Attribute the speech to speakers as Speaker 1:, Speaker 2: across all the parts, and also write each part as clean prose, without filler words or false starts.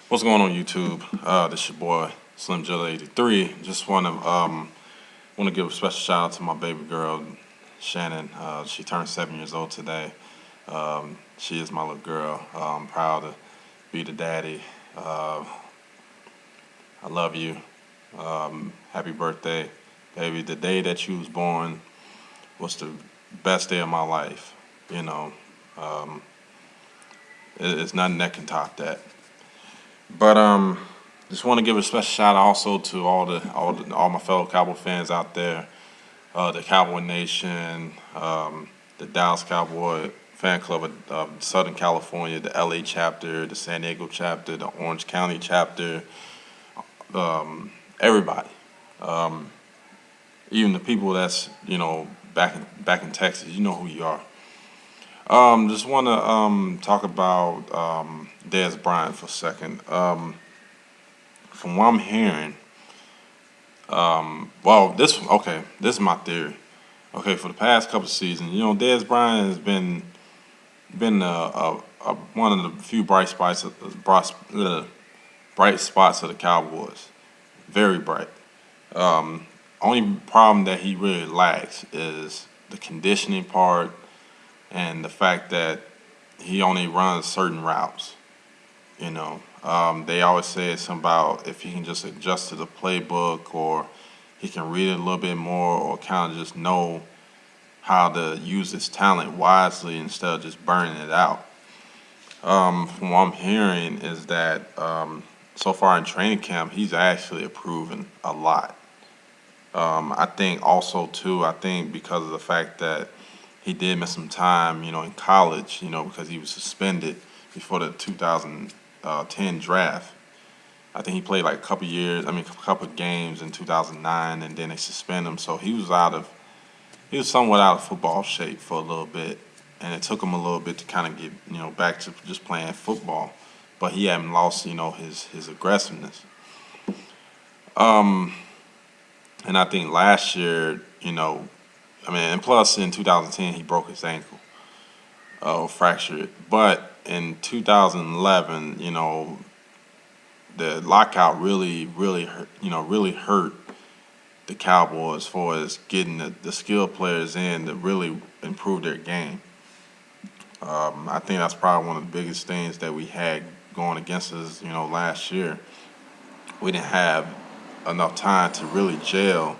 Speaker 1: What's going on YouTube? This your boy Slim Jill 83. Just want to give a special shout out to my baby girl Shannon. She turned 7 years old today. She is my little girl. I'm proud to be the daddy. Uh, I love you. Happy birthday, baby. The day that you was born was the best day of my life. You know, um, it's nothing that can top that. But just want to give a special shout out also to all my fellow Cowboy fans out there, the Cowboy Nation, the Dallas Cowboy fan club of Southern California, the LA chapter, the San Diego chapter, the Orange County chapter, everybody, um, even the people that's back in Texas. You know who you are. Just want to talk about Dez Bryant for a second. From what I'm hearing, well, this is my theory. Okay, for the past couple of seasons, Dez Bryant has been one of the few bright spots of the Cowboys. Very bright. Only problem that he really lacks is the conditioning part and the fact that he only runs certain routes. They always say it's about if he can just adjust to the playbook or he can read it a little bit more or kind of just know how to use his talent wisely instead of just burning it out. From what I'm hearing is that so far in training camp, he's actually improving a lot. I think also too, I think because of the fact that he did miss some time, in college, because he was suspended before the 2010 draft. I think he played like a couple years, a couple games in 2009, and then they suspended him. So he was somewhat out of football shape for a little bit, and it took him a little bit to kind of get, back to just playing football. But he hadn't lost, his aggressiveness. Um, and I think last year, and plus in 2010 he broke his ankle, fractured it. But in 2011, the lockout really hurt, really hurt the Cowboys as far as getting the skilled players in to really improve their game. I think that's probably one of the biggest things that we had going against us, last year. We didn't have enough time to really gel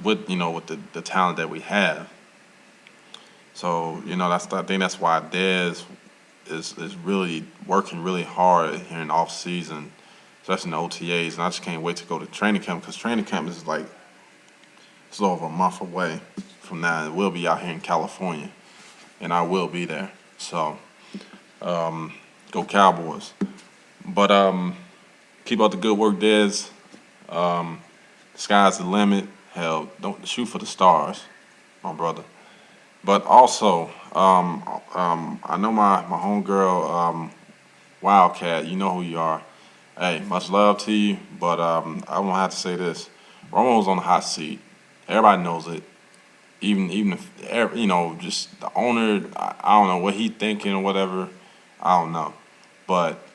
Speaker 1: with the talent that we have. So I think that's why Dez is really working really hard here in off season, especially in the OTAs. And I just can't wait to go to training camp because training camp is like it's over a month away from now. And we'll be out here in California, and I will be there. So go Cowboys! But keep up the good work, Dez. The sky's the limit. Hell, don't shoot for the stars, my brother. But also, I know my homegirl, Wildcat, you know who you are. Hey, much love to you, but I won't have to say this. Romo's on the hot seat. Everybody knows it. Even if, just the owner, I don't know what he thinking or whatever. I don't know. But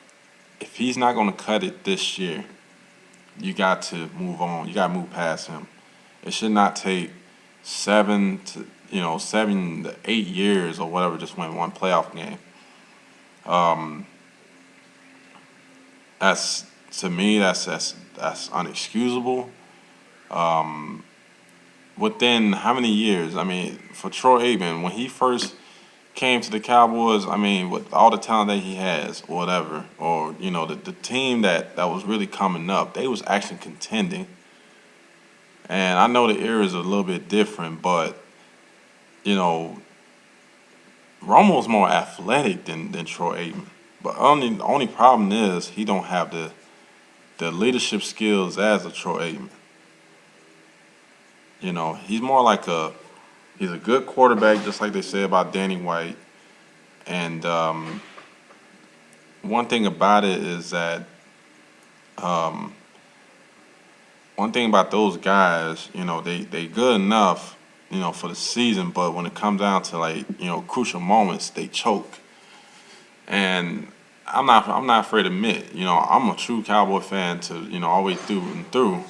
Speaker 1: if he's not going to cut it this year, you got to move on. You got to move past him. It should not take 7 to 8 years or whatever just win one playoff game. Um, that's to me that's unexcusable. Um, Within how many years? I mean, for Troy Aikman, when he first came to the Cowboys, I mean, with all the talent that he has, or whatever, or the team that was really coming up, they was actually contending. And I know the era is a little bit different, but you know, Romo's more athletic than Troy Aikman. But only problem is he don't have the leadership skills as a Troy Aikman. He's more like he's a good quarterback, just like they say about Danny White. And one thing about it is that um, one thing about those guys, they good enough, for the season, but when it comes down to like crucial moments, they choke. And I'm not afraid to admit, I'm a true Cowboy fan to, all the way through and through.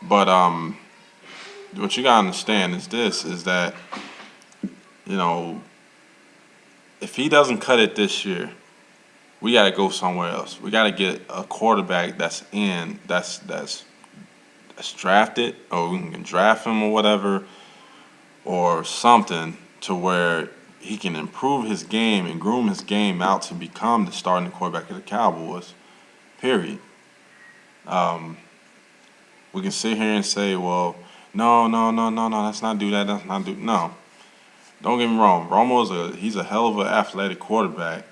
Speaker 1: But what you gotta understand is that, you know, if he doesn't cut it this year, we gotta go somewhere else. We gotta get a quarterback that's drafted, or we can draft him or whatever, or something to where he can improve his game and groom his game out to become the starting quarterback of the Cowboys. Period. Um, we can sit here and say, well, no, no, no, no, no, let's not do that. Let's not do no. Don't get me wrong. He's a hell of an athletic quarterback,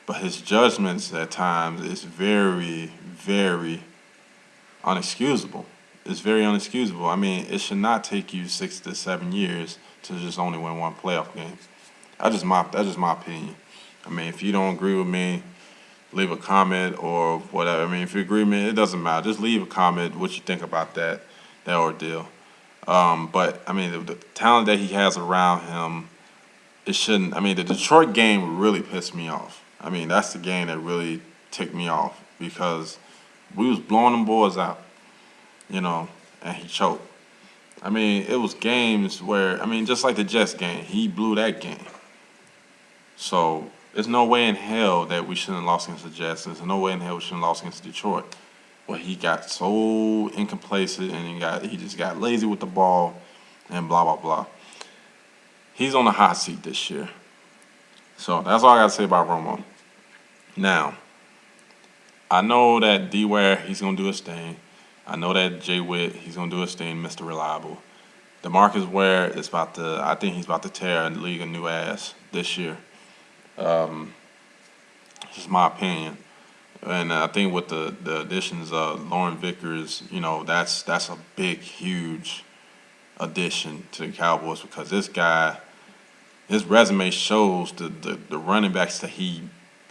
Speaker 1: but his judgments at times is very, very unexcusable. It's very unexcusable. I mean, it should not take you 6 to 7 years to just only win one playoff game. That's just my opinion. I mean, if you don't agree with me, leave a comment or whatever. I mean, if you agree with me, it doesn't matter. Just leave a comment what you think about that ordeal. But I mean, the talent that he has around him, it shouldn't. I mean, the Detroit game really pissed me off. I mean, that's the game that really ticked me off because we was blowing them boys out, and he choked. I mean, it was games where, I mean, just like the Jets game, he blew that game. So there's no way in hell that we shouldn't have lost against the Jets. There's no way in hell we shouldn't have lost against Detroit. But he got so incomplacent and he just got lazy with the ball and blah blah blah. He's on the hot seat this year. So that's all I gotta say about Romo. Now, I know that D Ware, he's gonna do his thing. I know that Jay Witt, he's gonna do his thing, Mr. Reliable. DeMarcus Ware is I think he's about to tear the league a new ass this year. Um, just my opinion. And I think with the additions of Lauren Vickers, that's a big, huge addition to the Cowboys because this guy, his resume shows the running backs that he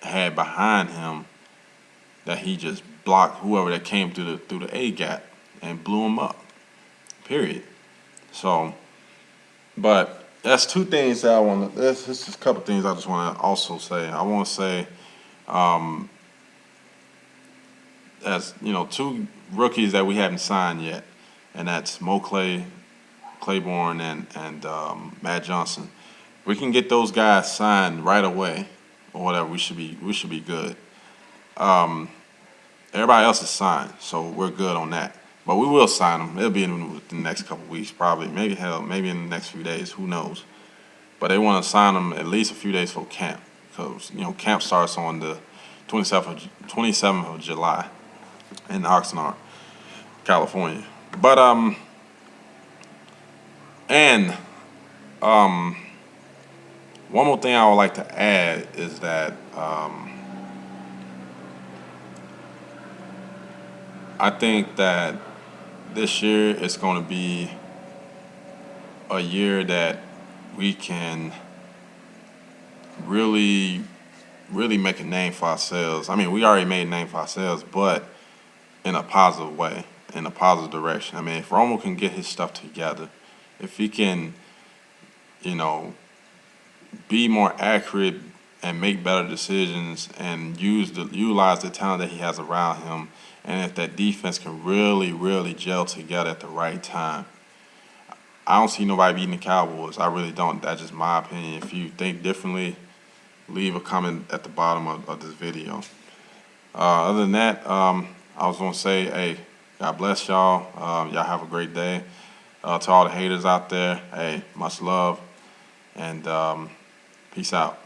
Speaker 1: had behind him that he just blocked whoever that came through the A gap and blew him up. Period. So, but that's two things that I want to. This is a couple things I just want to also say. I want to say, um, as two rookies that we haven't signed yet, and that's Claiborne, and Matt Johnson. We can get those guys signed right away, or whatever. We should be good. Um, Everybody else is signed, so we're good on that. But we will sign them. It'll be in the next couple weeks, probably. Maybe in the next few days. Who knows? But they want to sign them at least a few days before camp, because camp starts on the 27th of July in Oxnard, California. But and um, one more thing I would like to add is that I think that this year is going to be a year that we can really, really make a name for ourselves. I mean, we already made a name for ourselves, but in a positive way, in a positive direction. I mean, if Romo can get his stuff together, if he can, you know, be more accurate and make better decisions and utilize the talent that he has around him, and if that defense can really, really gel together at the right time, I don't see nobody beating the Cowboys. I really don't. That's just my opinion. If you think differently, leave a comment at the bottom of this video. Other than that, I was going to say, hey, God bless y'all. Y'all have a great day. To all the haters out there, hey, much love, and peace out.